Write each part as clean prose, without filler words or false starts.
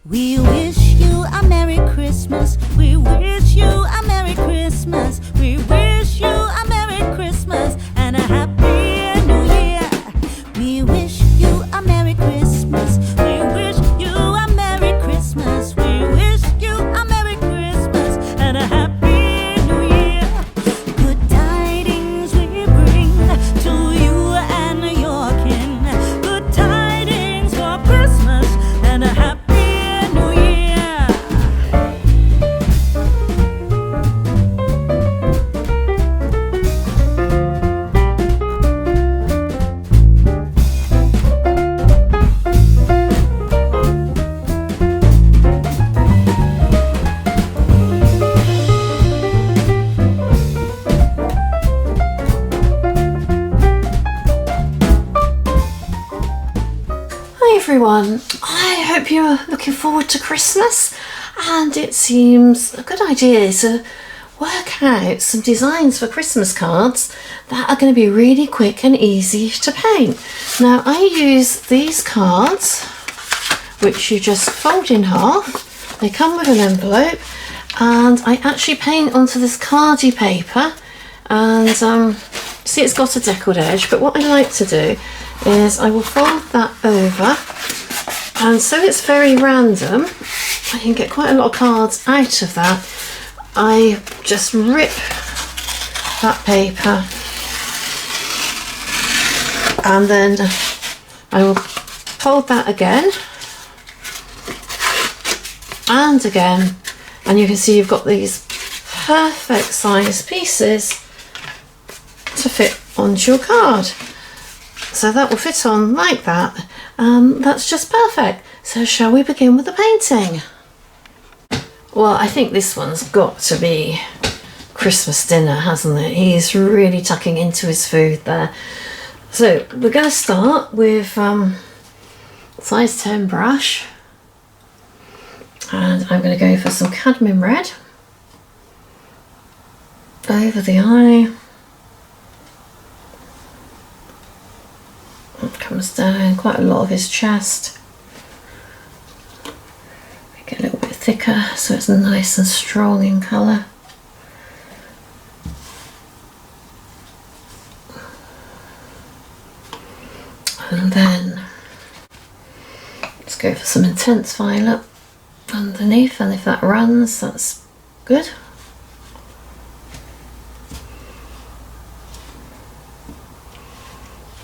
We wish you a Merry Christmas. We wish you a Merry Christmas. We wish you a Merry Christmas and a Happy New Year. We wish you a Merry Christmas. We wish you a Merry Christmas. We wish you a Merry Christmas and a Happy New Year. Good tidings we bring to you and your kin. Good tidings for Christmas and a Happy New Year. Hi everyone, I hope you're looking forward to Christmas, and it seems a good idea to work out some designs for Christmas cards that are going to be really quick and easy to paint. Now I use these cards which you just fold in half. They come with an envelope and I actually paint onto this cardy paper, and see it's got a deckled edge, but what I like to do is I will fold that over, and so it's very random. I can get quite a lot of cards out of that. I just rip that paper and then I will fold that again and again, and you can see you've got these perfect size pieces to fit onto your card. So that will fit on like that. That's just perfect. So shall we begin with the painting? Well, I think this one's got to be Christmas dinner, hasn't it? He's really tucking into his food there. So we're going to start with size 10 brush, and I'm going to go for some cadmium red over the eye. It comes down quite a lot of his chest. Make it a little bit thicker so it's nice and strong in colour. And then let's go for some intense violet underneath, and if that runs, that's good.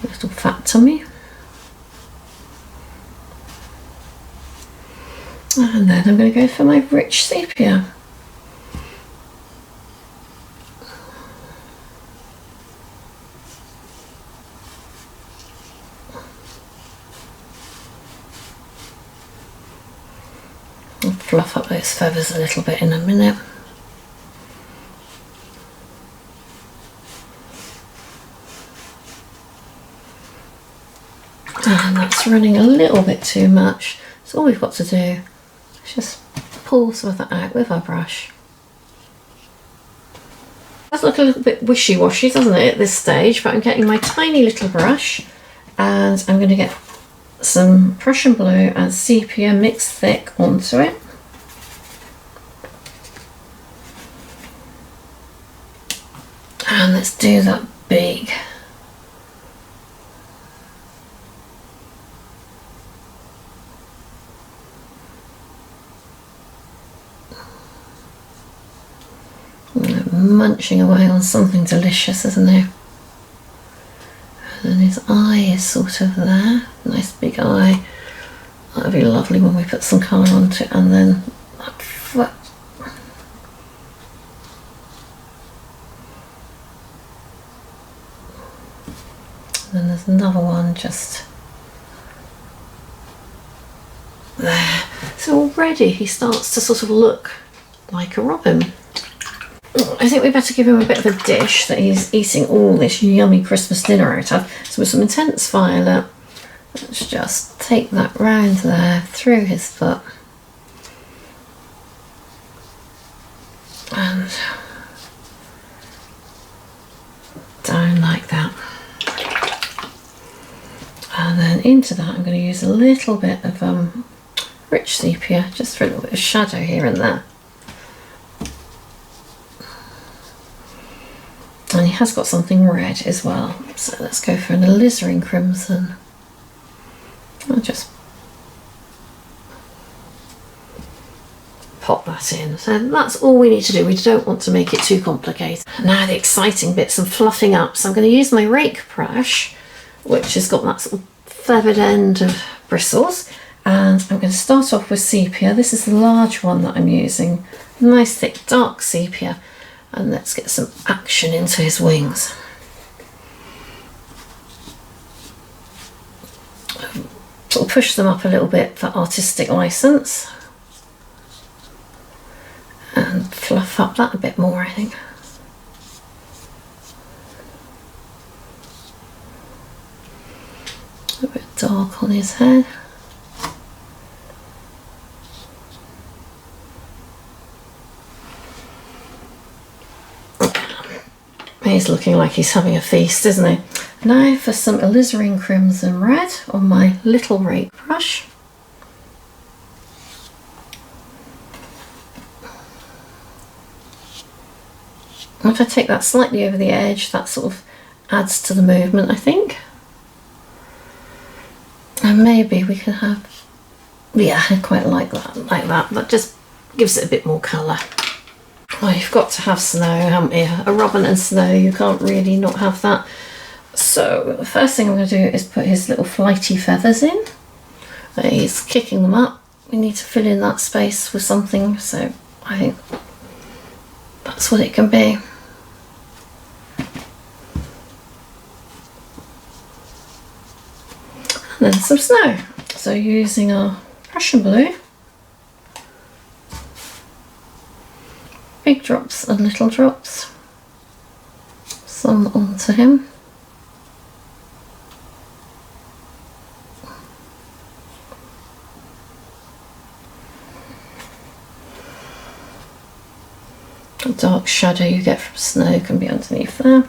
Little fat tummy, and then I'm going to go for my rich sepia. I'll fluff up those feathers a little bit in a minute. And that's running a little bit too much, so all we've got to do is just pull some of that out with our brush. It does look a little bit wishy-washy, doesn't it, at this stage, but I'm getting my tiny little brush and I'm going to get some Prussian blue and sepia mixed thick onto it. And let's do that big. Munching away on something delicious, isn't it? And then his eye is sort of there, nice big eye. That'd be lovely when we put some colour onto it. And then that foot. And then there's another one just there. So already he starts to sort of look like a robin. I think we better give him a bit of a dish that he's eating all this yummy Christmas dinner out of. So with some intense violet, let's just take that round there through his foot. And down like that. And then into that I'm going to use a little bit of rich sepia, just for a little bit of shadow here and there. And he has got something red as well, so let's go for an alizarin crimson. I'll just pop that in. So that's all we need to do. We don't want to make it too complicated. Now the exciting bits and fluffing up. So I'm going to use my rake brush, which has got that sort of feathered end of bristles, and I'm going to start off with sepia. This is the large one that I'm using. Nice thick dark sepia. And let's get some action into his wings. Sort of push them up a little bit for artistic license. And fluff up that a bit more, I think. A bit dark on his head. He's looking like he's having a feast, isn't he? Now for some alizarin crimson red on my little rake brush. If I take that slightly over the edge, that sort of adds to the movement, I think. And maybe we can have, yeah, I quite like that. That just gives it a bit more colour. Well, you've got to have snow, haven't you? A robin and snow, you can't really not have that. So the first thing I'm going to do is put his little flighty feathers in. He's kicking them up. We need to fill in that space with something, so I think that's what it can be. And then some snow. So using our Prussian blue. Big drops and little drops, some onto him. The dark shadow you get from snow can be underneath there.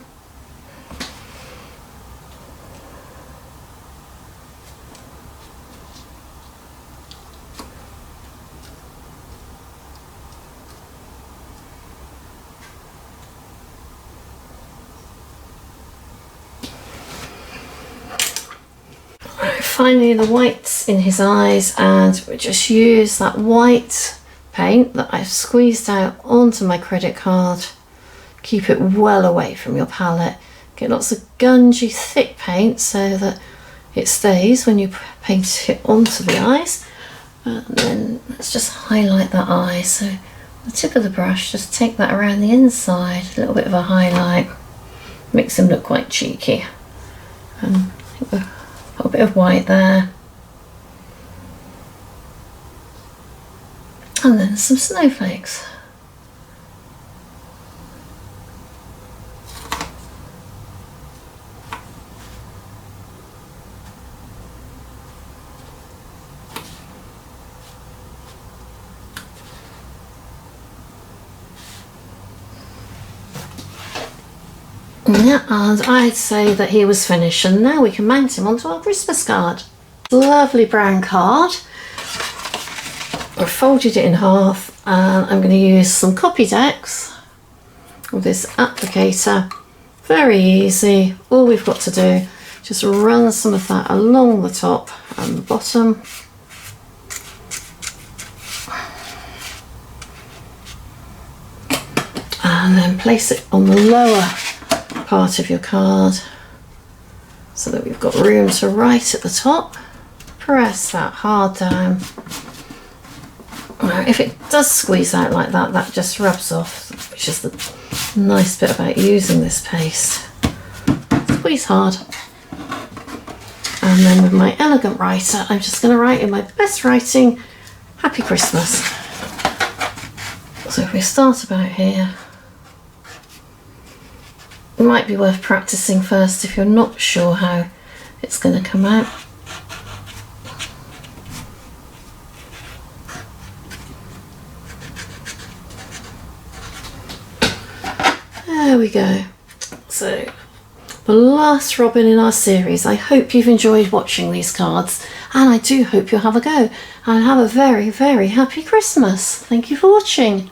Finally the whites in his eyes, and we just use that white paint that I've squeezed out onto my credit card. Keep it well away from your palette. Get lots of gungy thick paint so that it stays when you paint it onto the eyes. And then let's just highlight that eye. So the tip of the brush, just take that around the inside, a little bit of a highlight. Makes him look quite cheeky. And I think we're a bit of white there, and then some snowflakes. Yeah, and I'd say that he was finished, and now we can mount him onto our Christmas card. Lovely brown card. I've folded it in half, and I'm going to use some copy decks with this applicator. Very easy. All we've got to do, just run some of that along the top and the bottom. And then place it on the lower part of your card so that we've got room to write at the top. Press that hard down. Now, if it does squeeze out like that, that just rubs off, which is the nice bit about using this paste. Squeeze hard. And then with my elegant writer, I'm just going to write in my best writing, Happy Christmas. So if we start about here, it might be worth practicing first if you're not sure how it's going to come out. There we go. So the last Robin in our series. I hope you've enjoyed watching these cards, and I do hope you'll have a go and have a very, very happy Christmas. Thank you for watching.